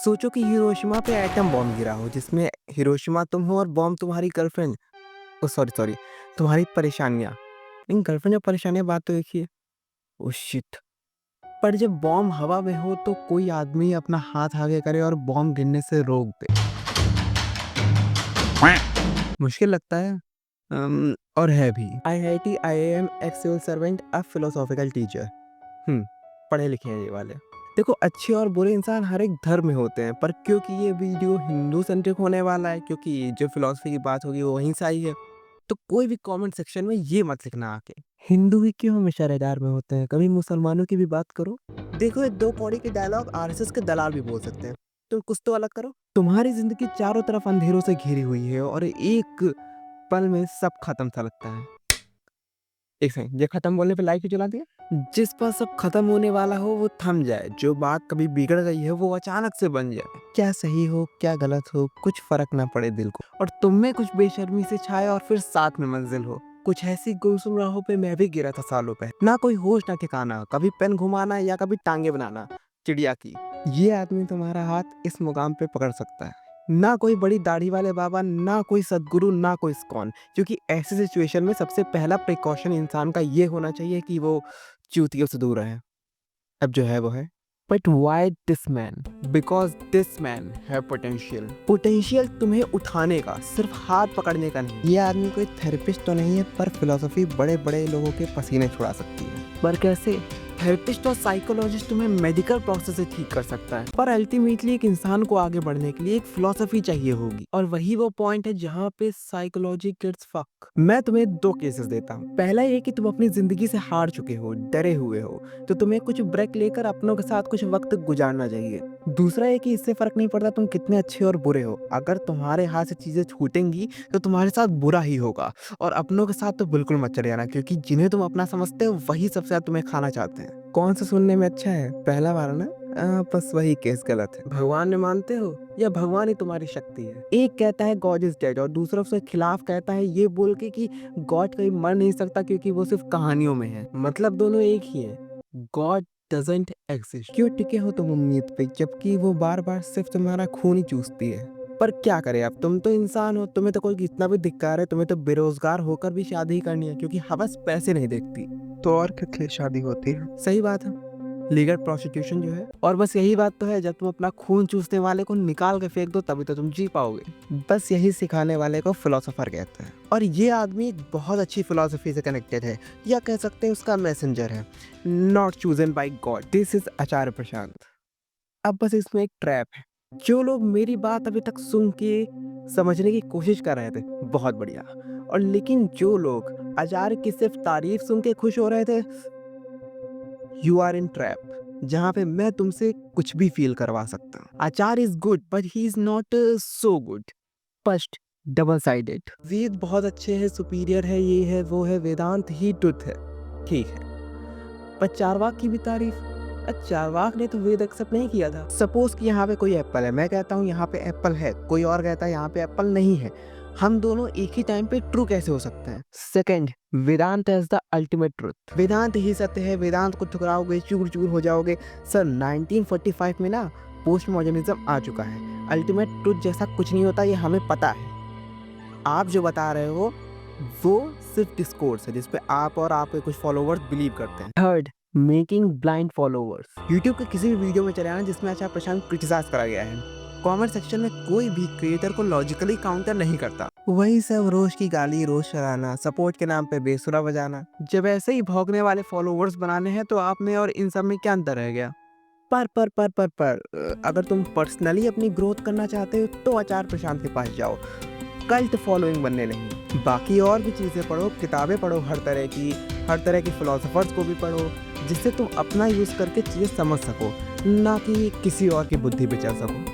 सोचो कि हिरोशिमा पे एटम बॉम्ब गिरा हो जिसमें हिरोशिमा तुम हो और बॉम्ब तुम्हारी गर्लफ्रेंड। ओ सॉरी सॉरी, तुम्हारी परेशानियाँ। लेकिन गर्लफ्रेंड और परेशानियाँ बात तो एक ही है। Oh shit! पर जब बॉम्ब हवा में हो तो कोई आदमी अपना हाथ आगे करे और बॉम्ब गिरने से रोक दे। मुश्किल लगता है और है भी। IIT IIM ex civil servant a philosophical teacher. पढ़े लिखे हैं ये वाले। देखो, अच्छे और बुरे इंसान हर एक धर्म में होते हैं, पर क्योंकि ये वीडियो हिंदू सेंट्रिक होने वाला है, क्योंकि जो फिलॉसफी की बात होगी वो वहीं से आई है, तो कोई भी कमेंट सेक्शन में ये मत लिखना आके हिंदू ही क्यों हमेशा रडार में होते हैं, कभी मुसलमानों की भी बात करो। देखो, ये दो कौड़ी के डायलॉग आरएसएस के दलाल भी बोल सकते हैं, तो कुछ तो अलग करो। तुम्हारी जिंदगी चारों तरफ अंधेरों से घिरी हुई है और एक पल में सब खत्म सा लगता है। एक सेकंड, ये खत्म बोलने पे लाइट क्यों जला दिया? जिस पर सब खत्म होने वाला हो वो थम जाए, जो बात कभी बिगड़ गई है वो अचानक से बन जाए। क्या सही हो क्या गलत हो कुछ फर्क ना पड़े दिल को, और तुम में कुछ बेशर्मी से छाए और फिर साथ में मंजिल हो। कुछ ऐसी गुमसुम राहों पे मैं भी गिरा था सालों पे, ना कोई होश ना ठिकाना, कभी पेन घुमाना या कभी टांगे बनाना चिड़िया की। ये आदमी तुम्हारा हाथ इस मुकाम पे पकड़ सकता है। ना कोई बड़ी दाढ़ी वाले बाबा, ना कोई सदगुरु, ना कोई इस्कॉन। क्योंकि ऐसी सिचुएशन में सबसे पहला प्रिकॉशन इंसान का ये होना चाहिए कि वो चूतियों से दूर रहे। अब जो है वो है। But why this man? Because this man है पोटेंशियल। पोटेंशियल तुम्हें उठाने का, सिर्फ हाथ पकड़ने का नहीं। ये आदमी कोई थेरेपिस्ट तो नहीं है, पर फिलोसफी बड़े बड़े लोगों के पसीने छुड़ा सकती है। पर कैसे? थेरेपिस्ट और साइकोलॉजिस्ट तुम्हें मेडिकल प्रोसेस से ठीक कर सकता है, पर अल्टीमेटली एक इंसान को आगे बढ़ने के लिए एक फिलोसफी चाहिए होगी, और वही वो पॉइंट है जहाँ पे साइकोलॉजी गेट्स फक। मैं तुम्हें दो केसेस देता हूँ। पहला ये कि तुम अपनी जिंदगी से हार चुके हो, डरे हुए हो, तो तुम्हें कुछ ब्रेक लेकर अपनों के साथ कुछ वक्त गुजारना चाहिए। दूसरा ये कि इससे फर्क नहीं पड़ता तुम कितने अच्छे और बुरे हो, अगर तुम्हारे हाथ से चीजें छूटेंगी तो तुम्हारे साथ बुरा ही होगा। और अपनों के साथ तो बिल्कुल मत चले जाना, क्योंकि जिन्हें तुम अपना समझते हो वही सबसे ज्यादा तुम्हें खाना चाहते हैं। कौन सा सुनने में अच्छा है, पहला वाला ना? बस वही केस गलत है। भगवान में मानते हो या भगवान ही तुम्हारी शक्ति है? एक कहता है गॉड इज डेड और दूसरा उसके खिलाफ कहता है ये बोल के कि गॉड कहीं मर नहीं सकता क्योंकि वो सिर्फ कहानियों में है। मतलब दोनों एक ही है। God doesn't exist. क्यों टिके हो तुम उम्मीद पे, जबकि वो बार बार सिर्फ तुम्हारा खून ही चूसती है? पर क्या करे, अब तुम तो इंसान हो, तुम्हें तो कोई कितना भी धिक्कार है, तुम्हें तो बेरोजगार होकर भी शादी ही करनी है, क्योंकि हवस पैसे नहीं देखती। तो और किस लिए शादी होती है? सही बात है, लीगल प्रोस्टिट्यूशन जो है। और बस यही बात तो है, जब तुम अपना खून चूसने वाले को निकाल के फेंक दो तभी तो तुम जी पाओगे। बस यही सिखाने वाले को फिलोसोफर कहते हैं, और ये आदमी बहुत अच्छी फिलोसफी से कनेक्टेड है, या कह सकते हैं उसका मैसेंजर है। Not chosen by God, this is Acharya Prashant. अब बस इसमें एक ट्रैप है। जो लोग मेरी बात अभी तक सुन के समझने की कोशिश कर रहे थे, बहुत बढ़िया। और लेकिन जो लोग आचार्य की सिर्फ तारीफ सुन के खुश हो रहे थे, यू आर इन ट्रैप, जहाँ पे मैं तुमसे कुछ भी फील करवा सकता हूँ। Acharya is good but he is not so good. स्पष्ट, डबल साइडेड। वेद बहुत अच्छे हैं, सुपीरियर है, ये है वो है, वेदांत ही ट्रुथ है, ठीक है। पर चारवाक की भी तारीफ? चारवाक ने तो वेद एक्सेप्ट नहीं किया था। सपोज कि यहाँ पे कोई एप्पल है, मैं कहता हूँ यहाँ पे एप्पल है, कोई और कहता है यहाँ पे एप्पल नहीं है। हम दोनों एक ही टाइम पे ट्रू कैसे हो सकते हैं? Second, Vedanta is the ultimate truth. Vedanta ही सत्य है, वेदांत को ठुकराओगे चूर चूर हो जाओगे। सर 1945 में ना पोस्ट मॉडर्निज्म आ चुका है। अल्टीमेट ट्रुथ जैसा कुछ नहीं होता, ये हमें पता है। आप जो बता रहे हो वो सिर्फ डिस्कोर्स है जिसपे आप और आपके कुछ फॉलोवर्स बिलीव करते हैं। Third, making blind followers. YouTube के किसी भी वीडियो में चले आना जिसमें आचार्य प्रशांत क्रिटिसाइज करा गया है, कमेंट सेक्शन में कोई भी क्रिएटर को लॉजिकली काउंटर नहीं करता। वही सब रोज की गाली, रोज शराना, सपोर्ट के नाम पे बेसुरा बजाना। जब ऐसे ही भौंकने वाले फॉलोवर्स बनाने हैं तो आप में और इन सब में क्या अंतर रह गया? पर अगर तुम पर्सनली अपनी ग्रोथ करना चाहते हो तो आचार्य प्रशांत के पास जाओ, कल्ट फॉलोइंग बनने नहीं। बाकी और भी चीज़ें पढ़ो, किताबें पढ़ो, हर तरह की फिलोसोफर्स को भी पढ़ो, जिससे तुम अपना यूज़ करके चीज़ें समझ सको, ना कि किसी और की बुद्धि पे चल सको।